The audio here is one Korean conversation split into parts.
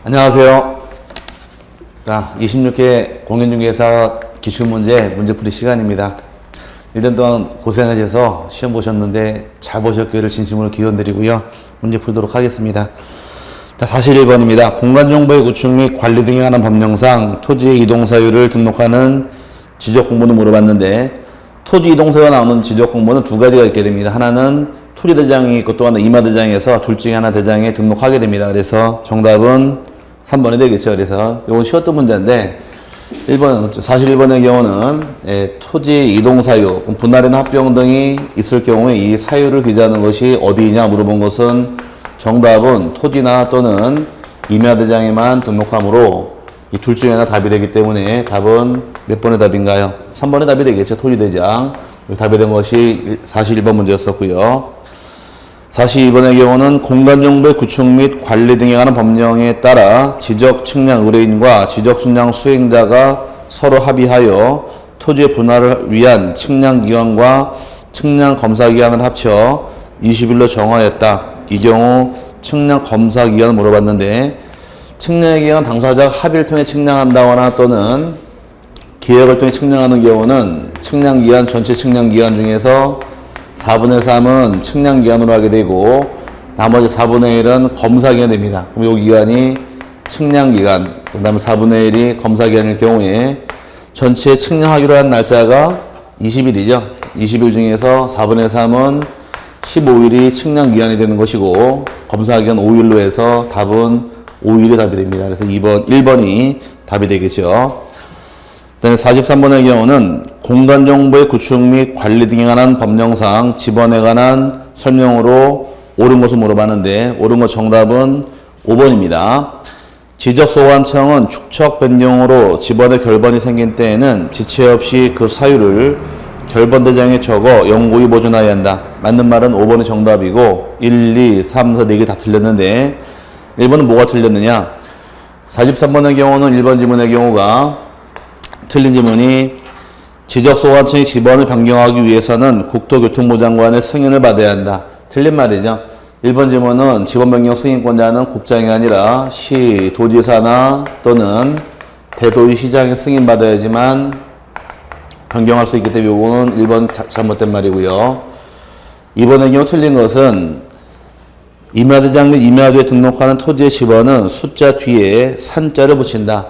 안녕하세요. 자, 26회 공인중개사 기출문제 문제풀이 시간입니다. 1년 동안 고생하셔서 시험 보셨는데 잘 보셨기를 진심으로 기원드리고요. 문제 풀도록 하겠습니다. 자, 41번입니다. 공간정보의 구축 및 관리 등에 관한 법령상 토지의 이동사유를 등록하는 지적공모는 물어봤는데, 토지 이동사유가 나오는 지적공모는 두 가지가 있게 됩니다. 하나는 토지대장이 있고 또 하나 임야대장에서 둘 중에 하나 대장에 등록하게 됩니다. 그래서 정답은 3번이 되겠죠. 그래서 이건 쉬웠던 문제인데, 1번, 41번의 경우는 토지 이동사유, 분할이나 합병 등이 있을 경우에 이 사유를 기재하는 것이 어디냐 물어본 것은 정답은 토지나 또는 임야대장에만 등록하므로 이 둘 중에 하나 답이 되기 때문에 답은 몇 번의 답인가요? 3번의 답이 되겠죠. 토지대장. 답이 된 것이 41번 문제였었고요. 42번의 경우는 공간정보의 구축 및 관리 등에 관한 법령에 따라 지적 측량 의뢰인과 지적 측량 수행자가 서로 합의하여 토지의 분할을 위한 측량 기간과 측량 검사 기간을 합쳐 20일로 정하였다. 이 경우 측량 검사 기간을 물어봤는데, 측량의 기간 당사자가 합의를 통해 측량한다거나 또는 계획을 통해 측량하는 경우는 측량 기간, 전체 측량 기간 중에서 4분의 3은 측량 기간으로 하게 되고 나머지 4분의 1은 검사 기간이 됩니다. 그럼 이 기간이 측량 기간, 그 다음에 4분의 1이 검사 기간일 경우에 전체 측량하기로 한 날짜가 20일이죠. 20일 중에서 4분의 3은 15일이 측량 기간이 되는 것이고 검사 기간 5일로 해서 답은 5일이 답이 됩니다. 그래서 1번이 답이 되겠죠. 그다음에 43번의 경우는 공간정보의 구축 및 관리 등에 관한 법령상 지번에 관한 설명으로 옳은 것을 물어봤는데, 옳은 것 정답은 5번입니다. 지적소관청은 축척 변경으로 지번에 결번이 생긴 때에는 지체 없이 그 사유를 결번대장에 적어 영구히 보존하여야 한다. 맞는 말은 5번이 정답이고 1, 2, 3, 4, 4개 다 틀렸는데 1번은 뭐가 틀렸느냐? 43번의 경우는 1번 지문의 경우가 틀린 지문이 지적소관청이 지번을 변경하기 위해서는 국토교통부 장관의 승인을 받아야 한다. 틀린 말이죠. 1번 지문은 지번 변경 승인권자는 국장이 아니라 시, 도지사나 또는 대도시장의 승인받아야지만 변경할 수 있기 때문에 이거는 1번 잘못된 말이고요. 2번의 경우 틀린 것은 임야대장 및 임야도에 등록하는 토지의 지번은 숫자 뒤에 산자를 붙인다.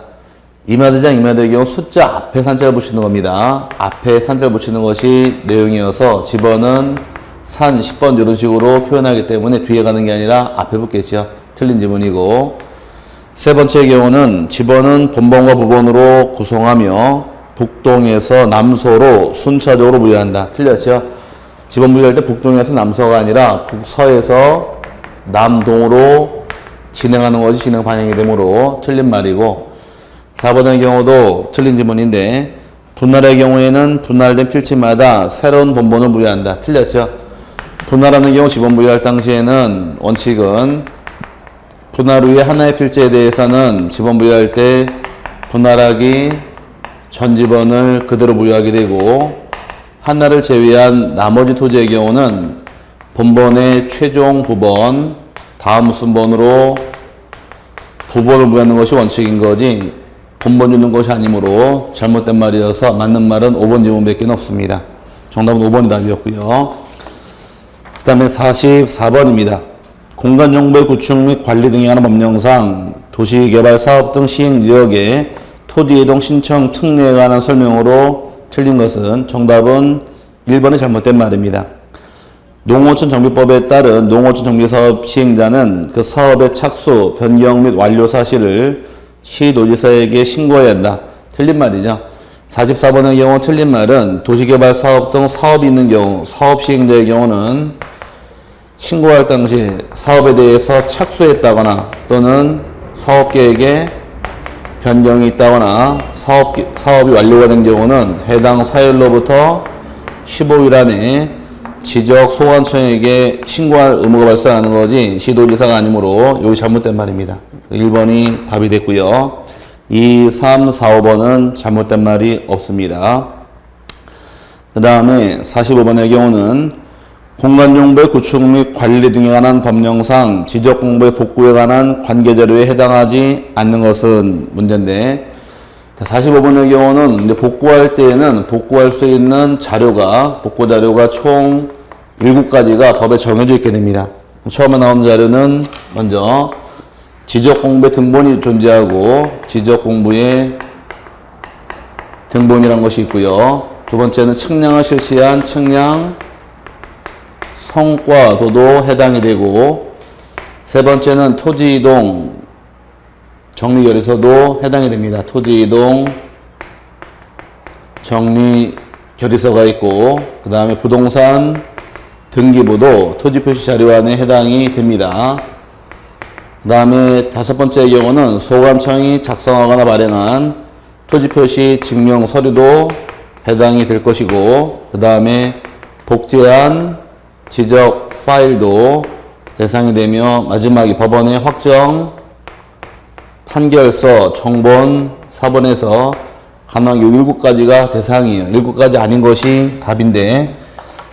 임야대장, 임야도의 경우 숫자 앞에 산자를 붙이는 겁니다. 앞에 산자를 붙이는 것이 내용이어서 지번은 산, 10번 이런 식으로 표현하기 때문에 뒤에 가는 게 아니라 앞에 붙겠죠. 틀린 지문이고, 세 번째의 경우는 지번은 본번과 부번으로 구성하며 북동에서 남서로 순차적으로 부여한다. 틀렸죠. 지번 부여할 때 북동에서 남서가 아니라 북서에서 남동으로 진행하는 것이 진행 반영이 되므로 틀린 말이고, 4번의 경우도 틀린 지문인데, 분할의 경우에는 분할된 필지마다 새로운 본번을 부여한다. 틀렸죠. 분할하는 경우 지번 부여할 당시에는 원칙은 분할 후에 하나의 필지에 대해서는 지번 부여할 때 분할하기 전 지번을 그대로 부여하게 되고, 하나를 제외한 나머지 토지의 경우는 본번의 최종 부번, 다음 순번으로 부번을 부여하는 것이 원칙인 거지 본번 주는 것이 아니므로 잘못된 말이어서 맞는 말은 5번 지문밖에 없습니다. 정답은 5번이 답이었고요. 그 다음에 44번입니다. 공간정보의 구축 및 관리 등에 관한 법령상 도시개발 사업 등 시행지역의 토지이동 신청 특례에 관한 설명으로 틀린 것은 정답은 1번이 잘못된 말입니다. 농어촌 정비법에 따른 농어촌 정비사업 시행자는 그 사업의 착수, 변경 및 완료 사실을 시도지사에게 신고해야 한다. 틀린 말이죠. 44번의 경우 틀린 말은 도시개발 사업 등 사업이 있는 경우, 사업 시행자의 경우는 신고할 당시 사업에 대해서 착수했다거나 또는 사업계획에 변경이 있다거나 사업이 완료가 된 경우는 해당 사율로부터 15일 안에 지적소관청에게 신고할 의무가 발생하는 거지 시도지사가 아니므로 여기 잘못된 말입니다. 1번이 답이 됐고요. 2, 3, 4, 5번은 잘못된 말이 없습니다. 그 다음에 45번의 경우는 공간정보의 구축 및 관리 등에 관한 법령상 지적공부의 복구에 관한 관계자료에 해당하지 않는 것은 문제인데, 45번의 경우는 이제 복구할 때에는 복구할 수 있는 자료가, 복구 자료가 총 7가지가 법에 정해져 있게 됩니다. 처음에 나오는 자료는 먼저 지적공부의 등본이 존재하고 지적공부의 등본이라는 것이 있고요. 두 번째는 측량을 실시한 측량 성과도도 해당이 되고, 세 번째는 토지이동 정리결의서도 해당이 됩니다. 토지이동 정리결의서가 있고, 그 다음에 부동산 등기부도 토지표시 자료안에 해당이 됩니다. 그 다음에 5번째 경우는 소관청이 작성하거나 발행한 토지표시 증명 서류도 해당이 될 것이고, 그 다음에 복제한 지적 파일도 대상이 되며, 마지막에 법원의 확정 판결서 정본 4번에서 가능한 요 7가지가 대상이에요. 7가지 아닌 것이 답인데,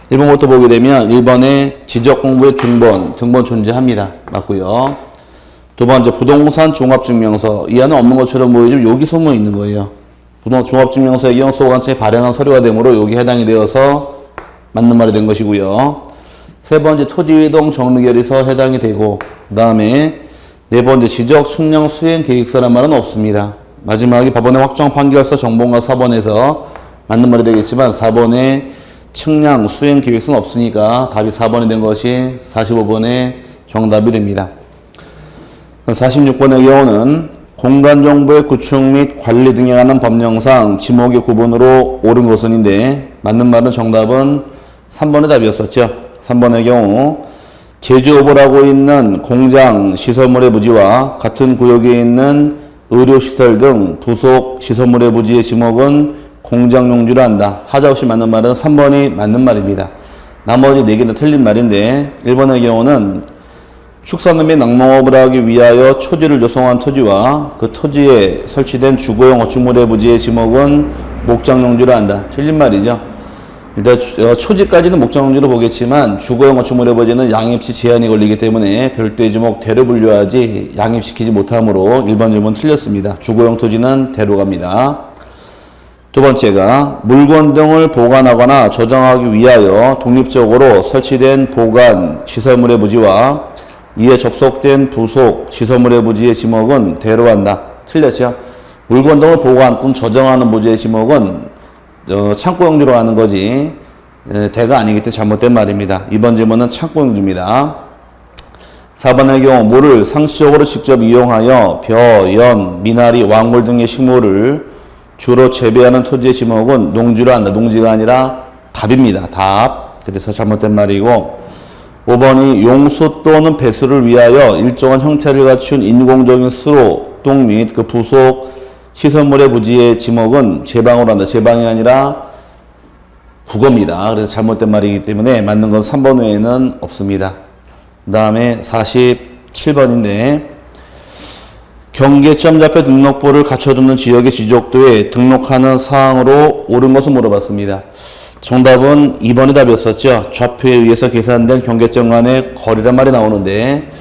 1번부터 보게 되면 1번에 지적공부의 등본 존재합니다. 맞고요. 두 번째 부동산 종합증명서, 이 안에 없는 것처럼 보이지만 여기 소문이 있는 거예요. 부동산 종합증명서의 경우 소관청이 발행한 서류가 되므로 여기 해당이 되어서 맞는 말이 된 것이고요. 세 번째 토지이동 정리결의서 해당이 되고, 그 다음에 네 번째 지적 측량 수행 계획서란 말은 없습니다. 마지막에 법원의 확정 판결서 정본과 4번에서 맞는 말이 되겠지만 4번에 측량 수행 계획서는 없으니까 답이 4번이 된 것이 45번의 정답이 됩니다. 46번의 경우는 공간정보의 구축 및 관리 등에 관한 법령상 지목의 구분으로 옳은 것은인데, 맞는 말은 정답은 3번의 답이었었죠. 3번의 경우 제조업을 하고 있는 공장 시설물의 부지와 같은 구역에 있는 의료시설 등 부속 시설물의 부지의 지목은 공장 용지로 한다. 하자없이 맞는 말은 3번이 맞는 말입니다. 나머지 4개는 틀린 말인데, 1번의 경우는 축산업 및 낙농업을 하기 위하여 초지를 조성한 토지와 그 토지에 설치된 주거용 건축물의 부지의 지목은 목장용지로 한다. 틀린 말이죠. 일단 초지까지는 목장용지로 보겠지만 주거용 건축물의 부지는 양입시 제한이 걸리기 때문에 별도의 지목 대로 분류하지 양입시키지 못하므로 1번 질문 틀렸습니다. 주거용 토지는 대로 갑니다. 두 번째가 물건 등을 보관하거나 저장하기 위하여 독립적으로 설치된 보관 시설물의 부지와 이에 접속된 부속 시설물의 부지의 지목은 대로 한다. 틀렸죠? 물건 등을 보관 또는 저장하는 부지의 지목은 창고 용지로 가는 거지 대가 아니기 때문에 잘못된 말입니다. 이번 질문은 창고 용지입니다. 4번의 경우 물을 상시적으로 직접 이용하여 벼, 연, 미나리, 왕물 등의 식물을 주로 재배하는 토지의 지목은 농지로 한다. 농지가 아니라 답입니다. 답. 그래서 잘못된 말이고, 5번이 용수 또는 배수를 위하여 일정한 형태를 갖춘 인공적인 수로 똥 및 그 부속 시설물의 부지의 지목은 제방으로 한다. 제방이 아니라 국어입니다. 그래서 잘못된 말이기 때문에 맞는 건 3번 외에는 없습니다. 그 다음에 47번인데 경계점 좌표 등록부를 갖춰두는 지역의 지적도에 등록하는 사항으로 옳은 것을 물어봤습니다. 정답은 2번의 답이었었죠. 좌표에 의해서 계산된 경계점 간의 거리란 말이 나오는데,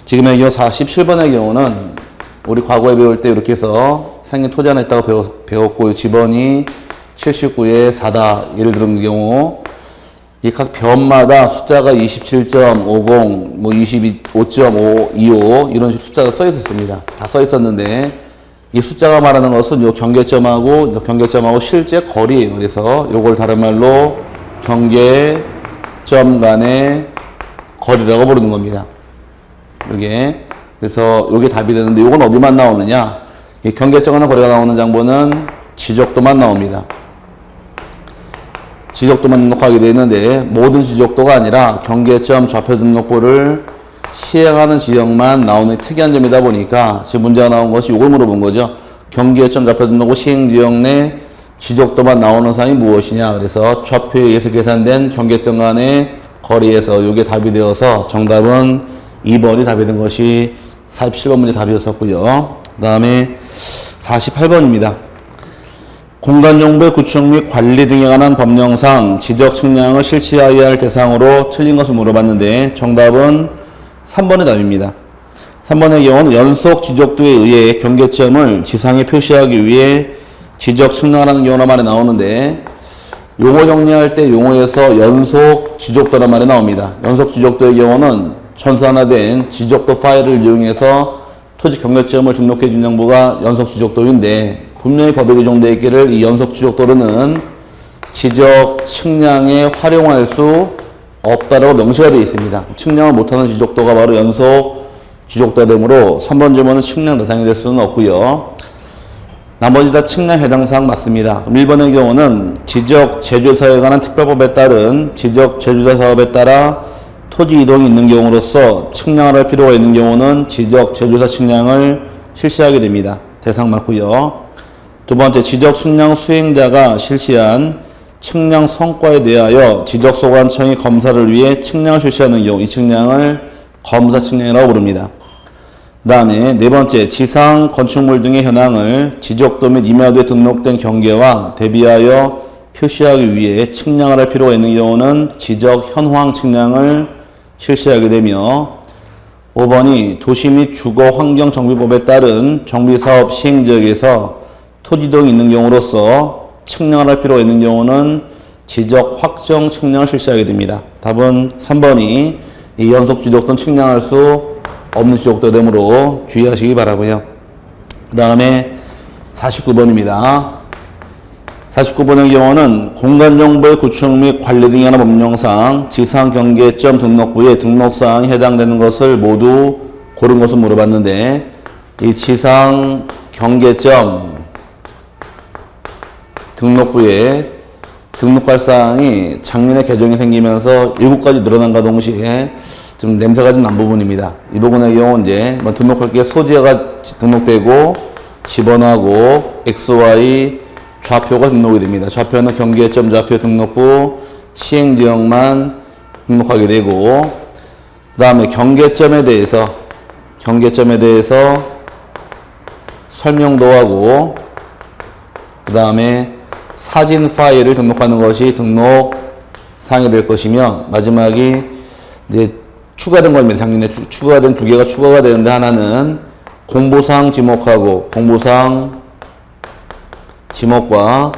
지금의 경우 47번의 경우는 우리 과거에 배울 때 이렇게 해서 생긴 토지 하나 있다고 배웠고, 집원이 79에 4다. 예를 들은 경우 이 각 변마다 숫자가 27.50, 뭐 25.525 이런 식으로 숫자가 써 있었습니다. 다 써 있었는데 이 숫자가 말하는 것은 요 경계점하고 실제 거리예요. 그래서 요걸 다른 말로 경계점 간의 거리라고 부르는 겁니다. 요게. 그래서 요게 답이 되는데 요건 어디만 나오느냐? 이 경계점 간의 거리가 나오는 장부는 지적도만 나옵니다. 지적도만 등록하게 되어 있는데 모든 지적도가 아니라 경계점 좌표 등록부를 시행하는 지역만 나오는 특이한 점이다 보니까 지금 문제가 나온 것이 이걸 물어본 거죠. 경계점 좌표 등록부 시행 지역 내 지적도만 나오는 사항이 무엇이냐. 그래서 좌표에 의해서 계산된 경계점 간의 거리에서 이게 답이 되어서 정답은 2번이 답이 된 것이 47번 문제 답이었었고요. 그 다음에 48번입니다. 공간정보의 구축 및 관리 등에 관한 법령상 지적 측량을 실시하여야 할 대상으로 틀린 것을 물어봤는데 정답은 3번의 답입니다. 3번의 경우는 연속 지적도에 의해 경계점을 지상에 표시하기 위해 지적 측량을 하는 경우란 말이 나오는데 용어 정리할 때 용어에서 연속 지적도란 말이 나옵니다. 연속 지적도의 경우는 전산화된 지적도 파일을 이용해서 토지 경계점을 등록해 준 정보가 연속 지적도인데 분명히 법에 규정되어 있기를 이 연속 지적도로는 지적 측량에 활용할 수 없다라고 명시가 되어 있습니다. 측량을 못하는 지적도가 바로 연속 지적도가 되므로 3번 질문은 측량 대상이 될 수는 없고요. 나머지 다 측량 해당 사항 맞습니다. 1번의 경우는 지적 제조사에 관한 특별법에 따른 지적 제조사 사업에 따라 토지 이동이 있는 경우로서 측량을 할 필요가 있는 경우는 지적 제조사 측량을 실시하게 됩니다. 대상 맞고요. 두 번째, 지적 측량 수행자가 실시한 측량 성과에 대하여 지적소관청이 검사를 위해 측량을 실시하는 경우 이 측량을 검사 측량이라고 부릅니다. 그 다음에 네 번째, 지상 건축물 등의 현황을 지적도 및 임야도에 등록된 경계와 대비하여 표시하기 위해 측량을 할 필요가 있는 경우는 지적 현황 측량을 실시하게 되며 5번이 도시 및 주거 환경 정비법에 따른 정비사업 시행지역에서 토지동이 있는 경우로서 측량을 할 필요가 있는 경우는 지적 확정 측량을 실시하게 됩니다. 답은 3번이 이 연속 지적도는 측량할 수 없는 지적도 되므로 주의하시기 바라고요. 그 다음에 49번입니다. 49번의 경우는 공간정보의 구축 및 관리 등에 관한 법령상 지상경계점 등록부에 등록사항이 해당되는 것을 모두 고른 것을 물어봤는데 이 지상경계점 등록부에 등록할 사항이 작년에 개정이 생기면서 7가지 늘어난과 동시에 좀 냄새가 좀 난 부분입니다. 이 부분의 경우 이제 뭐 등록할 게 소재가 등록되고 집원하고 XY 좌표가 등록이 됩니다. 좌표는 경계점 좌표 등록부 시행지역만 등록하게 되고 그 다음에 경계점에 대해서 설명도 하고 그 다음에 사진 파일을 등록하는 것이 등록사항이 될 것이며 마지막이 이제 추가된 겁니다. 작년에 추가된 2개가 추가가 되는데 하나는 공보사항 지목하고 공보사항 지목과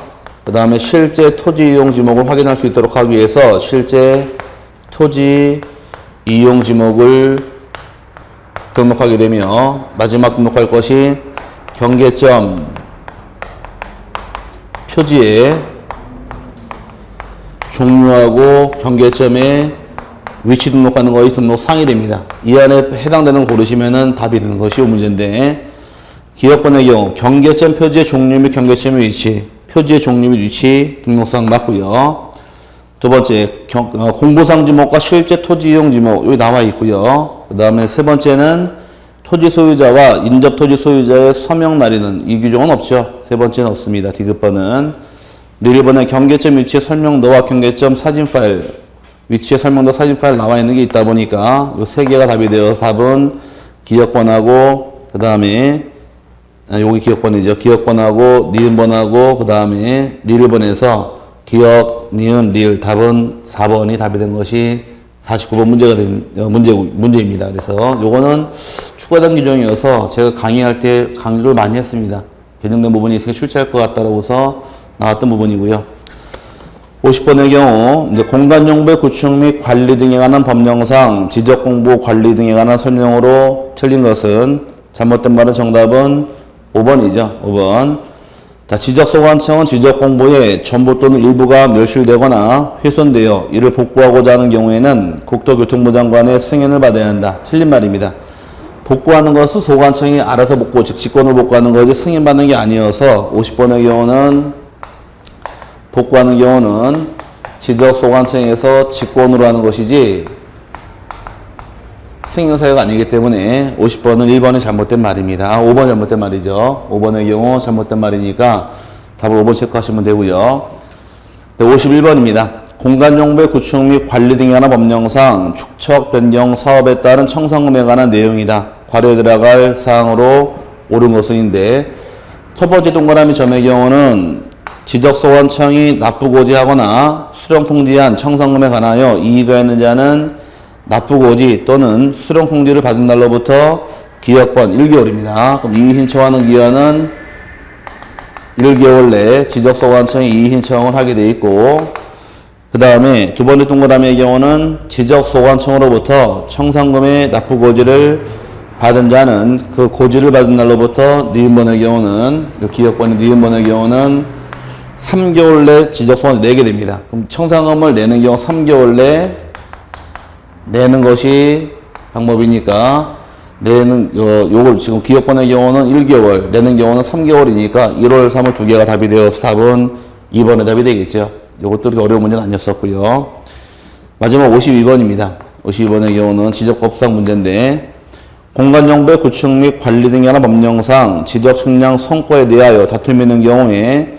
그 다음에 실제 토지 이용 지목을 확인할 수 있도록 하기 위해서 실제 토지 이용 지목을 등록하게 되며 마지막 등록할 것이 경계점 표지에 종류하고 경계점에 위치 등록하는 것이 등록사항이 됩니다. 이 안에 해당되는 걸 고르시면은 답이 되는 것이 이 문제인데 기억번의 경우 경계점 표지의 종류 및 경계점의 위치, 표지의 종류 및 위치 등록사항 맞고요. 두 번째 공보상 지목과 실제 토지 이용 지목 여기 나와 있고요. 그 다음에 세 번째는 토지 소유자와 인접 토지 소유자의 서명 날인은 이 규정은 없죠. 세 번째는 없습니다. 디귿번은 1번에 경계점 위치의 설명도와 경계점 사진 파일 위치의 설명도 사진 파일 나와 있는 게 있다 보니까 이 세 개가 답이 되어서 답은 기억번하고 그 다음에 여기 기억번이죠. 기억번하고 니은번하고 그 다음에 리을번에서 기억, 니은, 리을 답은 4번이 답이 된 것이 49번 문제입니다. 그래서 요거는 추가된 규정이어서 제가 강의할 때 강조를 많이 했습니다. 개정된 부분이 있으니까 출제할 것 같다고 해서 나왔던 부분이고요. 50번의 경우 이제 공간정보의 구축 및 관리 등에 관한 법령상 지적공부 관리 등에 관한 설명으로 틀린 것은 잘못된 말은 정답은 5번이죠. 5번. 자, 지적소관청은 지적공부에 전부 또는 일부가 멸실되거나 훼손되어 이를 복구하고자 하는 경우에는 국토교통부 장관의 승인을 받아야 한다. 틀린 말입니다. 복구하는 것은 소관청이 알아서 복구, 즉 직권을 복구하는 것이 승인받는 게 아니어서 50번의 경우는 복구하는 경우는 지적소관청에서 직권으로 하는 것이지 승인 사유가 아니기 때문에 50번은 1번이 잘못된 말입니다. 5번 잘못된 말이죠. 5번의 경우 잘못된 말이니까 답을 5번 체크하시면 되고요. 51번입니다. 공간정보의 구축 및 관리 등에 관한 법령상 축척 변경 사업에 따른 청산금에 관한 내용이다. 과료에 들어갈 사항으로 옳은 것은인데 첫 번째 동그라미 점의 경우는 지적소관청이 납부고지하거나 수령통지한 청산금에 관하여 이의가 있는 자는 납부고지 또는 수령통지를 받은 날로부터 기억번 1개월입니다. 그럼 이의 신청하는 기한은 1개월 내에 지적소관청이 이의 신청을 하게 돼 있고, 그 다음에 두 번째 동그라미의 경우는 지적소관청으로부터 청산금의 납부고지를 받은 자는 그 고지를 받은 날로부터 니은번의 경우는, 기억번이 니은번의 경우는 3개월 내 지적소관을 내게 됩니다. 그럼 청산금을 내는 경우 3개월 내 내는 것이 방법이니까, 요걸 지금 기억번의 경우는 1개월, 내는 경우는 3개월이니까 1월, 3월 두 개가 답이 되어서 답은 2번의 답이 되겠죠. 요것도 그렇게 어려운 문제는 아니었었고요. 마지막 52번입니다. 52번의 경우는 지적법상 문제인데, 공간정보의 구축 및 관리 등에 관한 법령상 지적 측량 성과에 대하여 다툼이 있는 경우에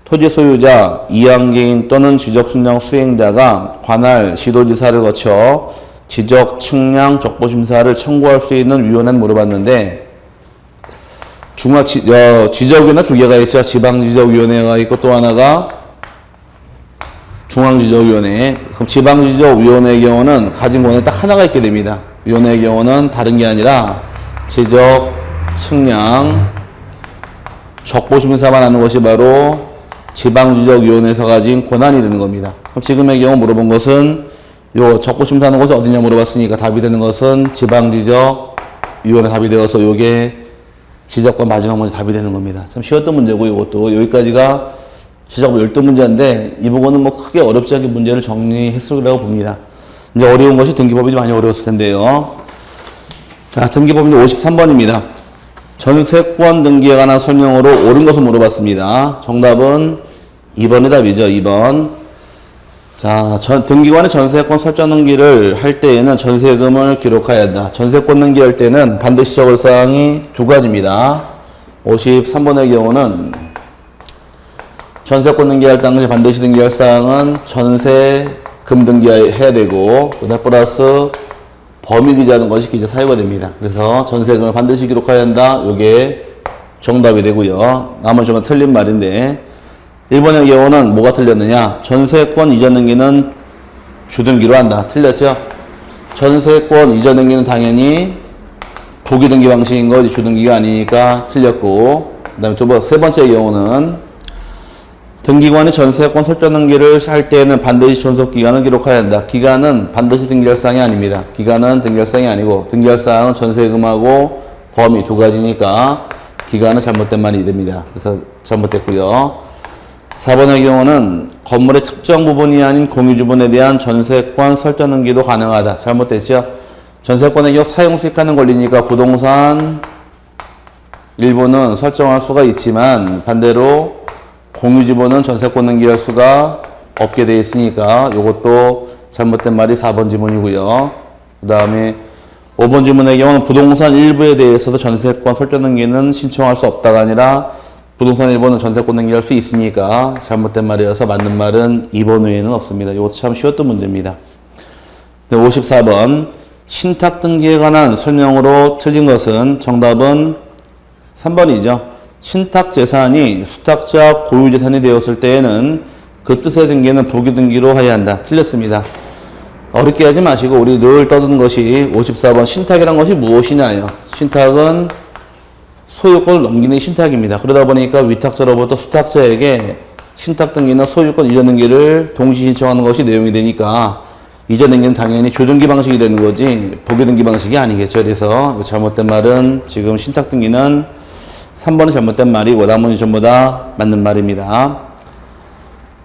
토지 소유자, 이양개인 또는 지적 측량 수행자가 관할 시도지사를 거쳐 지적 측량 적보 심사를 청구할 수 있는 위원회는 물어봤는데, 지적위원회 두 개가 있죠. 지방지적위원회가 있고 또 하나가 중앙지적위원회. 그럼 지방지적위원회의 경우는 가진 권한이 딱 하나가 있게 됩니다. 위원회의 경우는 다른 게 아니라 지적 측량 적보 심사만 하는 것이 바로 지방지적위원회에서 가진 권한이 되는 겁니다. 그럼 지금의 경우 물어본 것은 요 적보 심사하는 곳이 어디냐 물어봤으니까 답이 되는 것은 지방지적위원회 답이 되어서 요게 지적권 마지막 문제 답이 되는 겁니다. 참 쉬웠던 문제고, 이것도 여기까지가 지적법 12문제인데 이 부분은 뭐 크게 어렵지 않게 문제를 정리했을 거라고 봅니다. 이제 어려운 것이 등기법이 많이 어려웠을 텐데요. 자, 등기법인데 53번입니다. 전세권 등기에 관한 설명으로 옳은 것을 물어봤습니다. 정답은 2번의 답이죠. 2번. 자, 등기관의 전세권 설정 등기를 할 때에는 전세금을 기록해야 한다. 전세권 등기할 때는 반드시 적을 사항이 두 가지입니다. 53번의 경우는 전세권 등기할 당시 반드시 등기할 사항은 전세금 등기해야 되고, 그다음 플러스 범위기자는 것이 기재 사유가 됩니다. 그래서 전세금을 반드시 기록해야 한다. 이게 정답이 되고요. 나머지 건 틀린 말인데, 1번의 경우는 뭐가 틀렸느냐? 전세권 이전 등기는 주등기로 한다. 틀렸어요. 전세권 이전 등기는 당연히 부기 등기 방식인 거지 주등기가 아니니까 틀렸고, 그 다음에 세 번째 경우는 등기관이 전세권 설정 등기를 할 때에는 반드시 존속기간을 기록해야 한다. 기간은 반드시 등기할 사항이 아닙니다. 기간은 등기할 사항이 아니고, 등기할 사항은 전세금하고 범위 두 가지니까 기간은 잘못된 말이 됩니다. 그래서 잘못됐고요. 4번의 경우는 건물의 특정 부분이 아닌 공유주분에 대한 전세권 설정 등기도 가능하다. 잘못됐죠. 전세권의 경우 사용 수익하는 권리니까 부동산 일부는 설정할 수가 있지만 반대로 공유지분은 전세권 등기할 수가 없게 되어 있으니까 이것도 잘못된 말이 4번 지문이고요. 그 다음에 5번 지문의 경우는 부동산 일부에 대해서도 전세권 설정 등기는 신청할 수 없다가 아니라 부동산 일부는 전세권 등기할 수 있으니까 잘못된 말이어서 맞는 말은 2번 외에는 없습니다. 이것도 참 쉬웠던 문제입니다. 54번 신탁 등기에 관한 설명으로 틀린 것은 정답은 3번이죠. 신탁 재산이 수탁자 고유 재산이 되었을 때에는 그 뜻의 등기는 부기 등기로 해야 한다. 틀렸습니다. 어렵게 하지 마시고 우리 늘 떠드는 것이 54번 신탁이란 것이 무엇이냐요. 신탁은 소유권을 넘기는 신탁입니다. 그러다 보니까 위탁자로부터 수탁자에게 신탁 등기나 소유권 이전 등기를 동시 신청하는 것이 내용이 되니까 이전 등기는 당연히 주등기 방식이 되는 거지 부기 등기 방식이 아니겠죠. 그래서 잘못된 말은 지금 신탁 등기는 3번은 잘못된 말이고 나머지 전부 다 맞는 말입니다.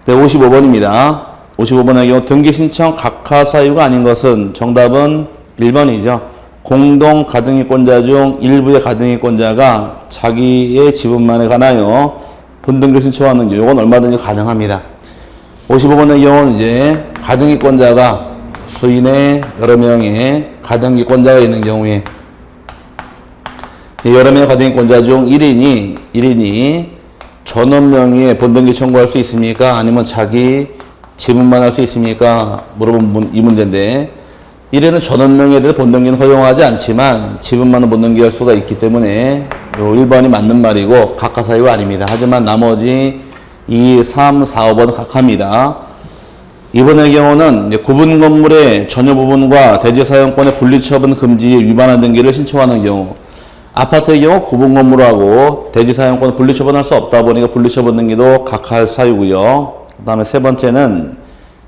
네, 55번입니다. 55번의 경우 등기 신청 각하 사유가 아닌 것은 정답은 1번이죠. 공동 가등기권자 중 일부의 가등기권자가 자기의 지분만에 관하여 분등기를 신청하는 경우 이건 얼마든지 가능합니다. 55번의 경우는 이제 가등기권자가 수인의 여러 명의 가등기권자가 있는 경우에 여러 명의 가등기권자 중 1인이 전원 명의의 본등기 청구할 수 있습니까? 아니면 자기 지분만 할 수 있습니까? 물어본 이 문제인데 1에는 전원 명의에 대해 본등기는 허용하지 않지만 지분만은 본등기할 수가 있기 때문에 1번이 맞는 말이고 각하 사유가 아닙니다. 하지만 나머지 2, 3, 4, 5번 각합니다. 이번의 경우는 이제 구분 건물의 전유 부분과 대지 사용권의 분리 처분 금지에 위반한 등기를 신청하는 경우, 아파트의 경우 구분 건물하고 대지 사용권 분리 처분할 수 없다 보니까 분리 처분 등기도 각할 사유고요. 그 다음에 세 번째는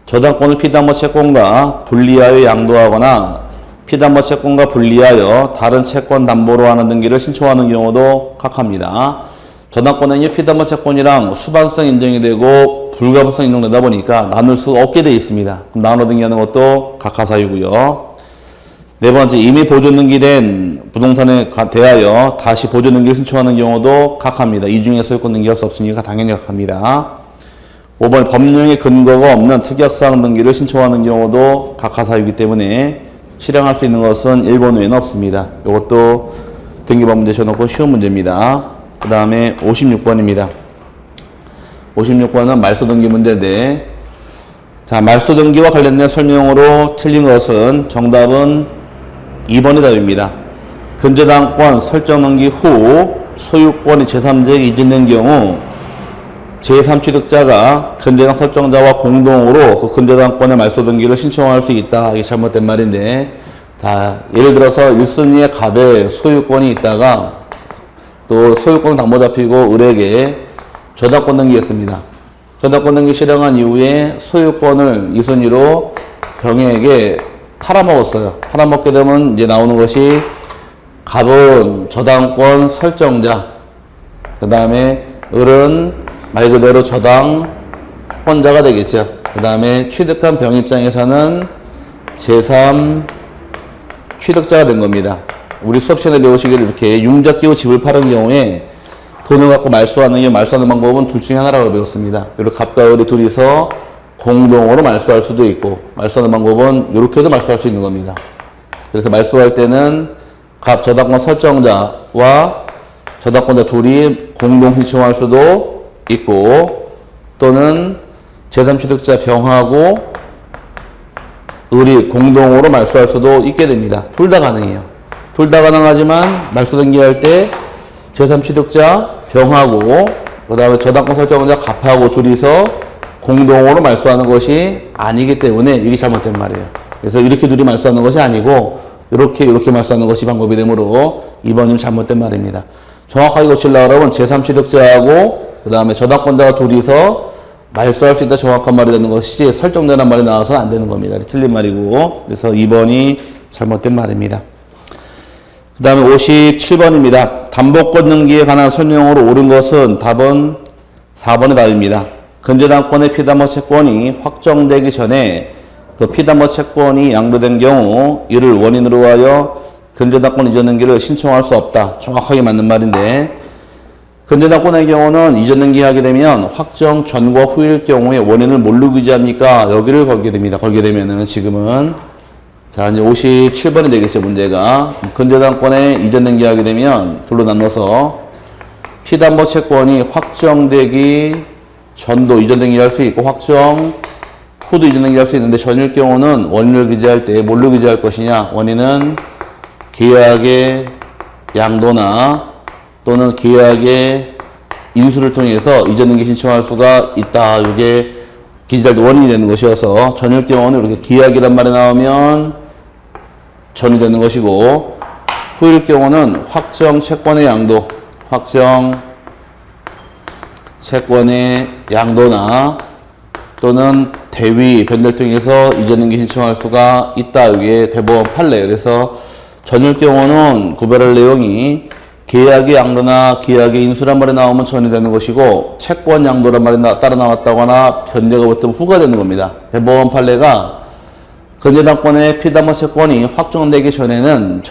저당권을 피담보 채권과 분리하여 양도하거나 피담보 채권과 분리하여 다른 채권 담보로 하는 등기를 신청하는 경우도 각합니다. 저당권은 피담보 채권이랑 수반성 인정이 되고 불가분성 인정되다 보니까 나눌 수 없게 되어 있습니다. 그럼 나눠 등기하는 것도 각하 사유고요. 네 번째, 이미 보존 등기된 부동산에 대하여 다시 보존 등기를 신청하는 경우도 각합니다. 이 중에 소유권 등기할 수 없으니까 당연히 각합니다. 5번, 법령의 근거가 없는 특약사항 등기를 신청하는 경우도 각하 사유이기 때문에 실행할 수 있는 것은 1번 외에는 없습니다. 이것도 등기법 문제 쳐놓고 쉬운 문제입니다. 그 다음에 56번입니다. 56번은 말소등기 문제인데, 자, 말소등기와 관련된 설명으로 틀린 것은 정답은 2번이 답입니다. 근저당권 설정 등기 후 소유권이 제3자에게 이전된 경우 제3취득자가 근저당 설정자와 공동으로 그 근저당권의 말소등기를 신청할 수 있다. 이게 잘못된 말인데, 자, 예를 들어서 1순위의 갑에 소유권이 있다가 또 소유권 담보 잡히고 을에게 저당권 등기했습니다. 저당권 등기 실행한 이후에 소유권을 2순위로 병에게 팔아먹었어요. 팔아먹게 되면 이제 나오는 것이 갑은 저당권 설정자, 그 다음에 을은 말 그대로 저당권자가 되겠죠. 그 다음에 취득한 병 입장에서는 제3 취득자가 된 겁니다. 우리 수업 시간에 배우시기를 이렇게 융자 끼고 집을 파는 경우에 돈을 갖고 말소하는 방법은 둘 중에 하나라고 배웠습니다. 그리고 갑과 을이 둘이서 공동으로 말소할 수도 있고, 말소하는 방법은 이렇게도 말소할 수 있는 겁니다. 그래서 말소할 때는 갑 저당권 설정자와 저당권자 둘이 공동 신청할 수도 있고, 또는 제3취득자 병하고 을이 공동으로 말소할 수도 있게 됩니다. 둘 다 가능해요. 둘 다 가능하지만 말소 등기할 때 제3취득자 병하고 그 다음에 저당권 설정자 갑하고 둘이서 공동으로 말소하는 것이 아니기 때문에 이게 잘못된 말이에요. 그래서 이렇게 둘이 말소하는 것이 아니고 이렇게 말소하는 것이 방법이 되므로 2번이 잘못된 말입니다. 정확하게 고치려고 그러면 제3취득자하고 그 다음에 저당권자가 둘이서 말소할 수 있다 정확한 말이 되는 것이 설정자란 말이 나와서는 안 되는 겁니다. 틀린 말이고, 그래서 2번이 잘못된 말입니다. 그 다음에 57번입니다. 담보권 등기에 관한 설명으로 옳은 것은 답은 4번의 답입니다. 근저당권의 피담보 채권이 확정되기 전에 그 피담보 채권이 양도된 경우 이를 원인으로 하여 근저당권 이전 등기를 신청할 수 없다. 정확하게 맞는 말인데, 근저당권의 경우는 이전 등기하게 되면 확정 전과 후일 경우에 원인을 뭘로 규제합니까? 여기를 걸게 됩니다. 걸게 되면은 지금은 자, 이제 57번이 되겠죠, 문제가. 근저당권에 이전 등기하게 되면 둘로 나눠서 피담보 채권이 확정되기 전도 이전 등기할 수 있고 확정 후도 이전 등기할 수 있는데, 전일 경우는 원인을 규제할 때 뭘로 규제할 것이냐? 원인은 계약의 양도나 또는 계약의 인수를 통해서 이전 등기 신청할 수가 있다. 이게 기재할 때 원인이 되는 것이어서 전일 경우는 이렇게 계약이란 말이 나오면 전이 되는 것이고, 후일 경우는 확정 채권의 양도, 확정 채권의 양도나 또는 대위, 변제를 통해서 이전 등기 신청할 수가 있다. 이게 대법원 판례. 그래서 전일 경우는 구별할 내용이 계약의 양도나 계약의 인수란 말이 나오면 전이 되는 것이고, 채권 양도란 말이 따라 나왔다거나 변제가 붙으면 후가 되는 겁니다. 대법원 판례가 근저당권의 피담보 채권이 확정되기 전에는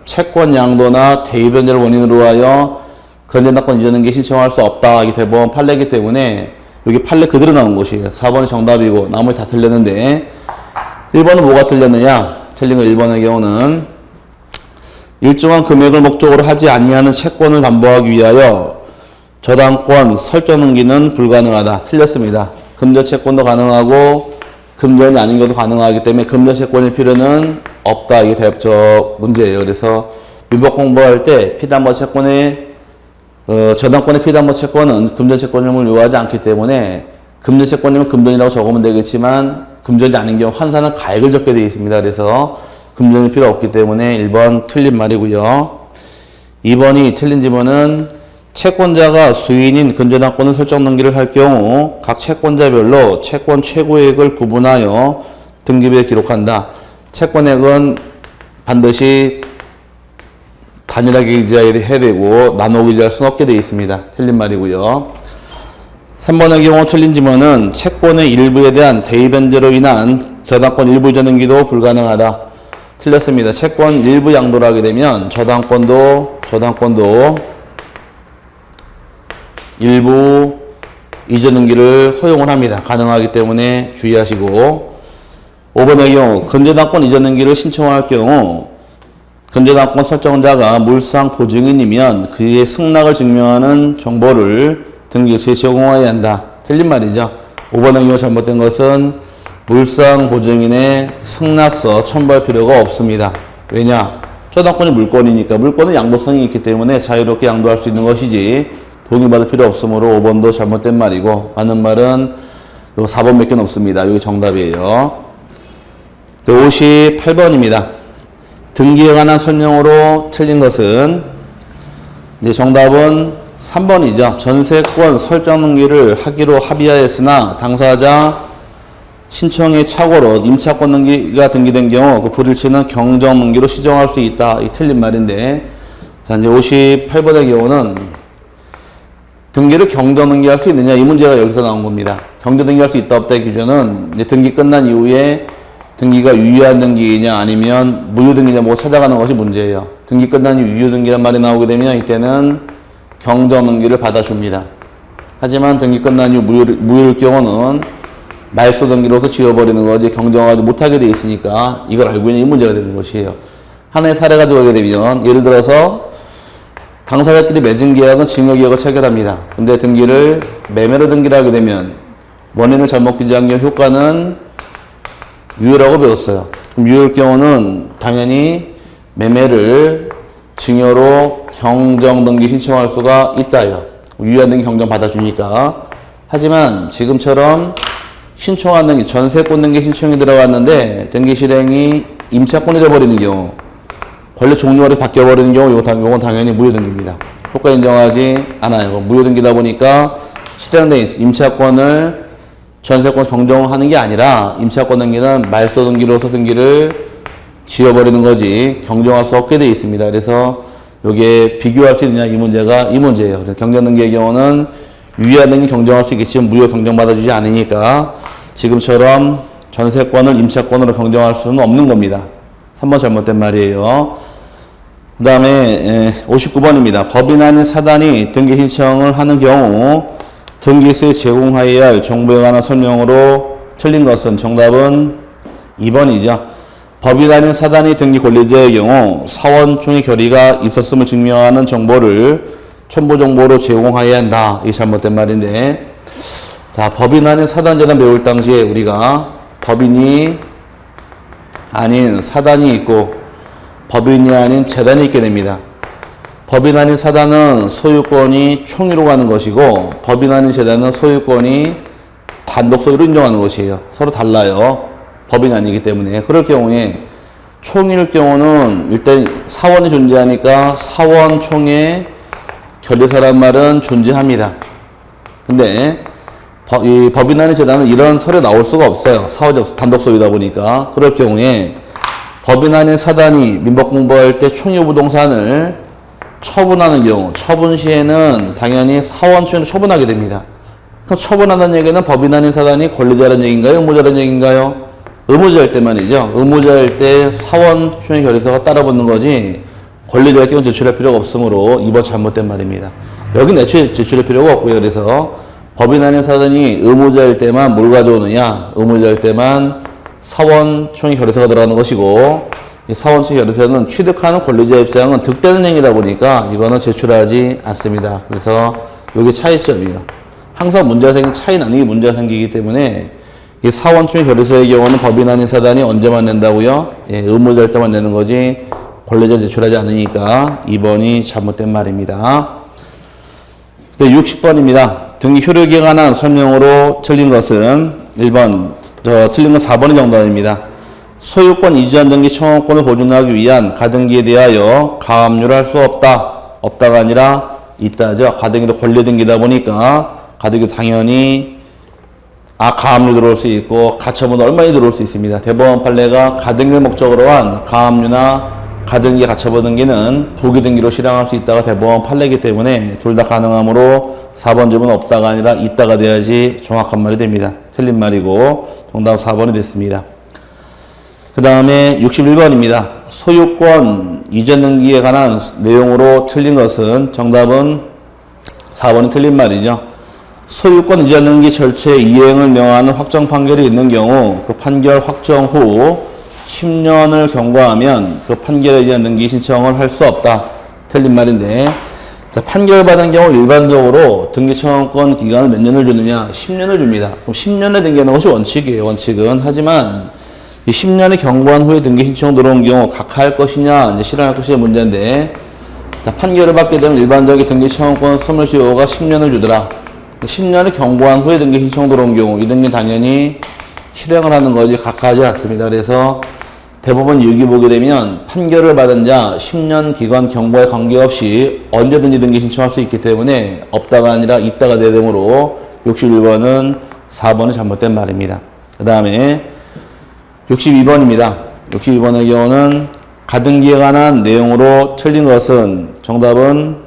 채권 양도나 대위 변제를 원인으로 하여 근저당권 이전 등기 신청할 수 없다. 이게 대법원 판례이기 때문에 여기 판례 그대로 나온 것이에요. 4번이 정답이고 나머지 다 틀렸는데, 1번은 뭐가 틀렸느냐? 틀린 거 1번의 경우는 일정한 금액을 목적으로 하지 아니하는 채권을 담보하기 위하여 저당권 설정 등기는 불가능하다. 틀렸습니다. 금전 채권도 가능하고 금전이 아닌 것도 가능하기 때문에 금전 채권일 필요는 없다. 이게 대법적 문제예요. 그래서 민법 공부할 때 피담보 채권의 저당권의 피담보 채권은 금전 채권임을 요하지 않기 때문에 금전 채권이면 금전이라고 적으면 되겠지만 금전이 아닌 경우 환산은 가액을 적게 되어 있습니다. 그래서 금전이 필요 없기 때문에 1번 틀린 말이고요. 2번이 틀린 지문은 채권자가 수인인 근저당권을 설정 등기를 할 경우 각 채권자별로 채권 최고액을 구분하여 등기부에 기록한다. 채권액은 반드시 단일하게 기재해야 되고 나눠 기재할 수는 없게 되어 있습니다. 틀린 말이고요. 3번의 경우 틀린 지문은 채권의 일부에 대한 대의 변제로 인한 저당권 일부 이전 등기도 불가능하다. 틀렸습니다. 채권 일부 양도를 하게 되면 저당권도 일부 이전 등기를 허용을 합니다. 가능하기 때문에 주의하시고 5번의 경우 근저당권 이전 등기를 신청할 경우 근저당권 설정자가 물상 보증인이면 그의 승낙을 증명하는 정보를 등기소에 제공해야 한다. 틀린 말이죠. 5번의 경우 잘못된 것은 물상 보증인의 승낙서 첨부할 필요가 없습니다. 왜냐? 저당권이 물권이니까 물권은 양도성이 있기 때문에 자유롭게 양도할 수 있는 것이지 동의받을 필요 없으므로 5번도 잘못된 말이고 맞는 말은 4번 몇 개 없습니다. 여기 정답이에요. 58번입니다. 등기에 관한 설명으로 틀린 것은 이제 정답은 3번이죠. 전세권 설정 등기를 하기로 합의하였으나 당사자 신청의 착오로 임차권 등기가 등기된 경우 그 불일치는 경정 등기로 시정할 수 있다. 이 틀린 말인데 자 이제 58번의 경우는 등기를 경정 등기할 수 있느냐 이 문제가 여기서 나온 겁니다. 경정 등기할 수 있다 없다의 기준은 이제 등기 끝난 이후에 등기가 유효한 등기냐 아니면 무효 등기냐 뭐 찾아가는 것이 문제예요. 등기 끝난 이후 유효 등기란 말이 나오게 되면 이때는 경정 등기를 받아줍니다. 하지만 등기 끝난 이후 무효일 경우는 말소 등기로서 지워버리는 거지 경정하지 못하게 돼 있으니까 이걸 알고 있는 이 문제가 되는 것이에요. 하나의 사례 가지고 하게 되면 예를 들어서 당사자끼리 맺은 계약은 증여계약을 체결합니다. 근데 등기를 매매로 등기를 하게 되면 원인을 잘못 기재한 경우 효과는 유효라고 배웠어요. 그럼 유효일 경우는 당연히 매매를 증여로 경정 등기 신청할 수가 있다요. 유효한 등기 경정 받아주니까. 하지만 지금처럼 신청한 등기, 전세권 등기 신청이 들어갔는데 등기 실행이 임차권이 되어버리는 경우, 권리 종료가 바뀌어버리는 경우 이건 당연히 무효 등기입니다. 효과 인정하지 않아요. 무효 등기다 보니까 실행된 임차권을 전세권 경정하는 게 아니라 임차권 등기는 말소 등기로서 등기를 지워버리는 거지 경정할 수 없게 되어 있습니다. 그래서 이게 비교할 수 있느냐 이 문제가 이 문제예요. 그래서 경정 등기의 경우는 유효한 등기 경정할 수 있겠지만 무효 경정받아주지 않으니까 지금처럼 전세권을 임차권으로 경정할 수는 없는 겁니다. 3번 잘못된 말이에요. 그 다음에 59번입니다. 법인 아닌 사단이 등기 신청을 하는 경우 등기소에 제공하여야 할 정보에 관한 설명으로 틀린 것은 정답은 2번이죠. 법인 아닌 사단이 등기 권리자의 경우 사원총회 결의가 있었음을 증명하는 정보를 첨부 정보로 제공하여야 한다. 이게 잘못된 말인데 자 법인 아닌 사단재단 배울 당시에 우리가 법인이 아닌 사단이 있고 법인이 아닌 재단이 있게 됩니다. 법인 아닌 사단은 소유권이 총유로 가는 것이고 법인 아닌 재단은 소유권이 단독 소유로 인정하는 것이에요. 서로 달라요. 법인이 아니기 때문에. 그럴 경우에 총유일 경우는 일단 사원이 존재하니까 사원총회 결의서란 말은 존재합니다. 근데 이 법인 아닌 재단은 이런 설에 나올 수가 없어요. 사원이 없어 단독 소유다 보니까. 그럴 경우에 법인 아닌 사단이 민법 공부할 때 총유 부동산을 처분하는 경우, 처분 시에는 당연히 사원총회로 처분하게 됩니다. 그럼 처분한다는 얘기는 법인 아닌 사단이 권리자라는 얘기인가요? 의무자라는 얘기인가요? 의무자일 때만이죠. 의무자일 때 사원총회 결의서가 따라붙는 거지 권리자의 경우 제출할 필요가 없으므로 2번 잘못된 말입니다. 여기는 애초에 제출할 필요가 없고요. 그래서 법인 아닌 사단이 의무자일 때만 뭘 가져오느냐? 의무자일 때만 사원총회 결의서가 들어가는 것이고 이 사원총회 결의서는 취득하는 권리자 입장은 득되는 행위다 보니까 이거는 제출하지 않습니다. 그래서 이게 차이점이에요. 항상 문제가 생긴 차이 나는 게 문제가 생기기 때문에 이 사원총회 결의서의 경우는 법인 아닌 사단이 언제만 낸다고요? 예, 의무자일 때만 내는 거지 권리자 제출하지 않으니까 2번이 잘못된 말입니다. 네, 60번입니다. 등기 효력에 관한 설명으로 틀린 것은 1번, 틀린 건 4번이 정답입니다. 소유권 이전 등기 청원권을 보존하기 위한 가등기에 대하여 가압류를 할 수 없다가 아니라 있다죠. 가등기도 권리 등기다 보니까 가등기 당연히 가압류 들어올 수 있고 가처분 얼마나 들어올 수 있습니다. 대법원 판례가 가등기를 목적으로 한 가압류나 가등기 가처분 등기는 부기 등기로 실행할 수 있다가 대법원 판례이기 때문에 둘 다 가능하므로 4번 집은 없다가 아니라 있다가 돼야지 정확한 말이 됩니다. 틀린 말이고 정답 4번이 됐습니다. 그 다음에 61번입니다. 소유권 이전 등기에 관한 내용으로 틀린 것은 정답은 4번이 틀린 말이죠. 소유권 이전 등기 절차의 이행을 명하는 확정 판결이 있는 경우 그 판결 확정 후 10년을 경과하면 그 판결에 대한 등기 신청을 할 수 없다. 틀린 말인데, 자, 판결 받은 경우 일반적으로 등기 청구권 기간을 몇 년을 주느냐? 10년을 줍니다. 그럼 10년에 등기하는 것이 원칙이에요. 원칙은. 하지만 이 10년의 경과한 후에 등기 신청 들어온 경우 각하할 것이냐, 이제 실행할 것이냐 문제인데, 자, 판결을 받게 되면 일반적인 등기 청구권 소멸시효가 10년을 주더라. 10년의 경과한 후에 등기 신청 들어온 경우 이 등기 당연히 실행을 하는 거지 각하하지 않습니다. 그래서 대법원 유기 보게 되면 판결을 받은 자 10년 기간 경과에 관계없이 언제든지 등기 신청할 수 있기 때문에 없다가 아니라 있다가 돼야 되므로 61번은 4번이 잘못된 말입니다. 그 다음에 62번입니다. 62번의 경우는 가등기에 관한 내용으로 틀린 것은 정답은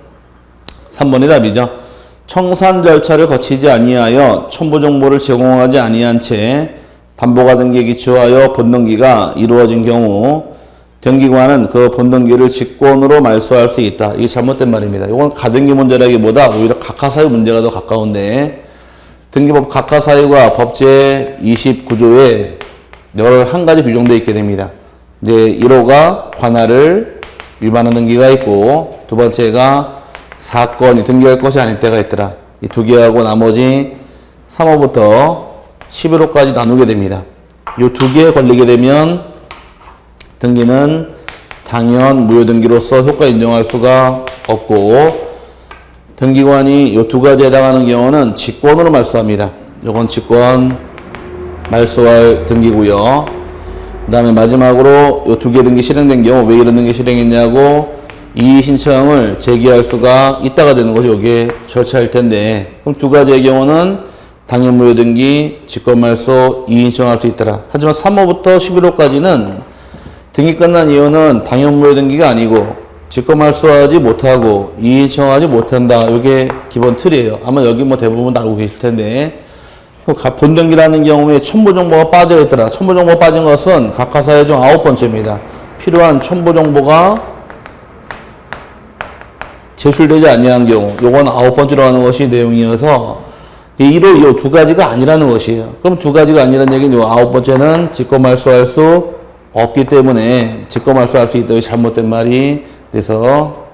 3번이 답이죠. 청산 절차를 거치지 아니하여 첨부 정보를 제공하지 아니한 채 담보가등기에 기초하여 본등기가 이루어진 경우 등기관은 그 본등기를 직권으로 말소할 수 있다. 이게 잘못된 말입니다. 이건 가등기 문제라기보다 오히려 각하사유 문제가 더 가까운데 등기법 각하사유가 법제 29조에 11가지 규정되어 있게 됩니다. 이제 1호가 관할을 위반한 등기가 있고 두 번째가 사건이 등기할 것이 아닐 때가 있더라. 이 두 개하고 나머지 3호부터 11호까지 나누게 됩니다. 이 두 개에 걸리게 되면 등기는 당연 무효등기로서 효과 인정할 수가 없고 등기관이 이 두 가지에 해당하는 경우는 직권으로 말소합니다. 이건 직권 말소할 등기고요. 그 다음에 마지막으로 이 두 개 등기 실행된 경우 왜 이런 등기 실행했냐고 이의 신청을 제기할 수가 있다가 되는 것이 이게 절차일 텐데 그럼 두 가지의 경우는 당연 무효 등기, 직권 말소, 이의 신청할 수 있더라. 하지만 3호부터 11호까지는 등기 끝난 이유는 당연 무효 등기가 아니고 직권 말소하지 못하고 이의 신청하지 못한다. 이게 기본 틀이에요. 아마 여기 뭐 대부분 알고 계실 텐데 본등기라는 경우에 첨부정보가 빠져있더라. 첨부정보가 빠진 것은 각하사유 중 9번째입니다. 필요한 첨부정보가 제출되지 아니한 경우 요건 9번째로 하는 것이 내용이어서 이 1호 이 두 가지가 아니라는 것이에요. 그럼 두 가지가 아니라는 얘기는 요 9번째는 직권 말소할 수 없기 때문에 직권 말소할 수 있다고 잘못된 말이 그래서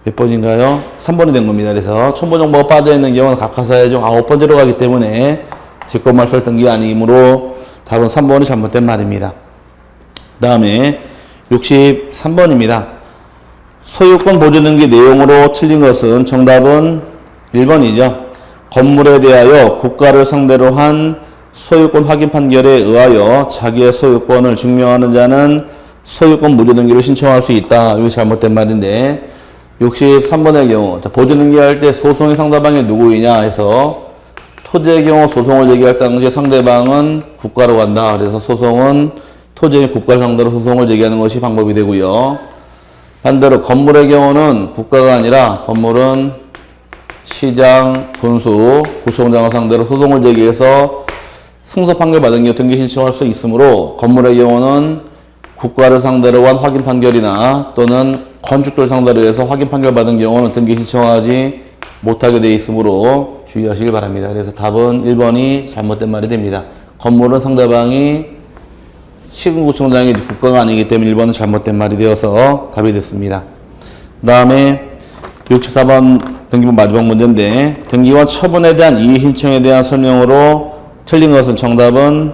몇 번인가요? 3번이 된 겁니다. 그래서 첨부정보가 빠져있는 경우는 각하사유 중 9번째로 가기 때문에 직권 말소할 등기가 아니므로 답은 3번이 잘못된 말입니다. 그 다음에 63번입니다. 소유권 보존 등기 내용으로 틀린 것은 정답은 1번이죠. 건물에 대하여 국가를 상대로 한 소유권 확인 판결에 의하여 자기의 소유권을 증명하는 자는 소유권 무효 등기를 신청할 수 있다. 이게 잘못된 말인데 63번의 경우 보존 등기할 때 소송의 상대방이 누구이냐 해서 토지의 경우 소송을 제기할 당시 상대방은 국가로 간다. 그래서 소송은 토지의 국가를 상대로 소송을 제기하는 것이 방법이 되고요. 반대로 건물의 경우는 국가가 아니라 건물은 시장, 군수, 구청장을 상대로 소송을 제기해서 승소 판결 받은 경우 등기 신청할 수 있으므로 건물의 경우는 국가를 상대로 한 확인 판결이나 또는 건축주를 상대로 해서 확인 판결 받은 경우는 등기 신청하지 못하게 되어 있으므로 주의하시길 바랍니다. 그래서 답은 1번이 잘못된 말이 됩니다. 건물은 상대방이 시군구청장이 국가가 아니기 때문에 1번은 잘못된 말이 되어서 답이 됐습니다. 그 다음에 64번 등기부 마지막 문제인데 등기관 처분에 대한 이의 신청에 대한 설명으로 틀린 것은 정답은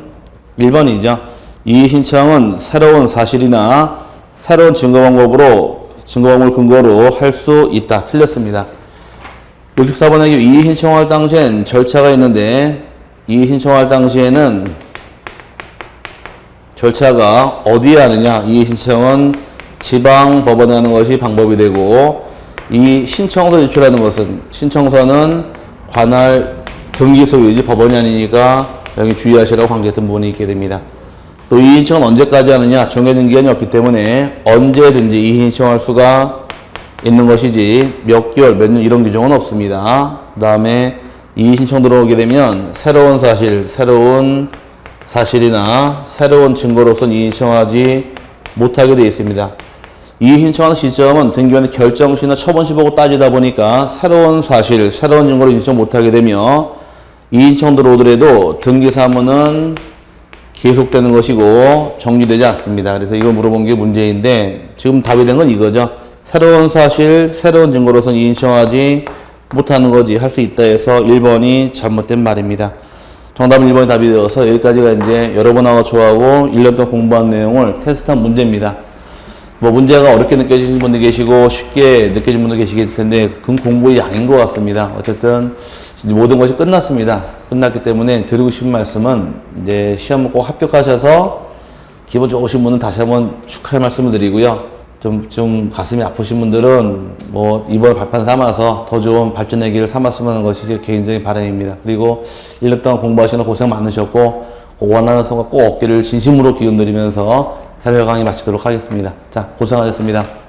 1번이죠. 이의 신청은 새로운 사실이나 새로운 증거 방법으로 증거본을 근거로 할 수 있다. 틀렸습니다. 64번에 이의 신청할 당시엔 절차가 있는데 이의 신청할 당시에는 절차가 어디에 하느냐. 이의 신청은 지방법원에 하는 것이 방법이 되고 이 신청서 제출하는 것은 신청서는 관할 등기소유지 법원이 아니니까 여기 주의하시라고 강조했던 부분이 있게 됩니다. 또 이의 신청은 언제까지 하느냐. 정해진 기한이 없기 때문에 언제든지 이의 신청할 수가 있는 것이지 몇 개월, 몇 년 이런 규정은 없습니다. 그 다음에 이의 신청 들어오게 되면 새로운 사실이나 새로운 증거로서는 이의 신청하지 못하게 되어 있습니다. 이의 신청하는 시점은 등기관의 결정시나 처분시 보고 따지다 보니까 새로운 사실, 새로운 증거로 신청 못하게 되며 이의 신청 들어오더라도 등기사무는 계속되는 것이고 정리되지 않습니다. 그래서 이거 물어본 게 문제인데 지금 답이 된 건 이거죠. 새로운 사실, 새로운 증거로서는 이의 신청하지 못하는 거지 할 수 있다 해서 1번이 잘못된 말입니다. 정답은 1번이 답이 되어서 여기까지가 이제 여러분하고 저하고 1년 동안 공부한 내용을 테스트한 문제입니다. 뭐 문제가 어렵게 느껴지는 분들 계시고 쉽게 느껴지는 분들 계시길 텐데 그건 공부의 양인 것 같습니다. 어쨌든 모든 것이 끝났습니다. 끝났기 때문에 드리고 싶은 말씀은 이제 시험을 꼭 합격하셔서 기분 좋으신 분은 다시 한번 축하의 말씀을 드리고요. 좀 가슴이 아프신 분들은 뭐 이번 발판 삼아서 더 좋은 발전의 길을 삼았으면 하는 것이 제 개인적인 바람입니다. 그리고 1년 동안 공부하시는 고생 많으셨고 원하는 성과 꼭 얻기를 진심으로 기원드리면서 해설 강의 마치도록 하겠습니다. 자, 고생하셨습니다.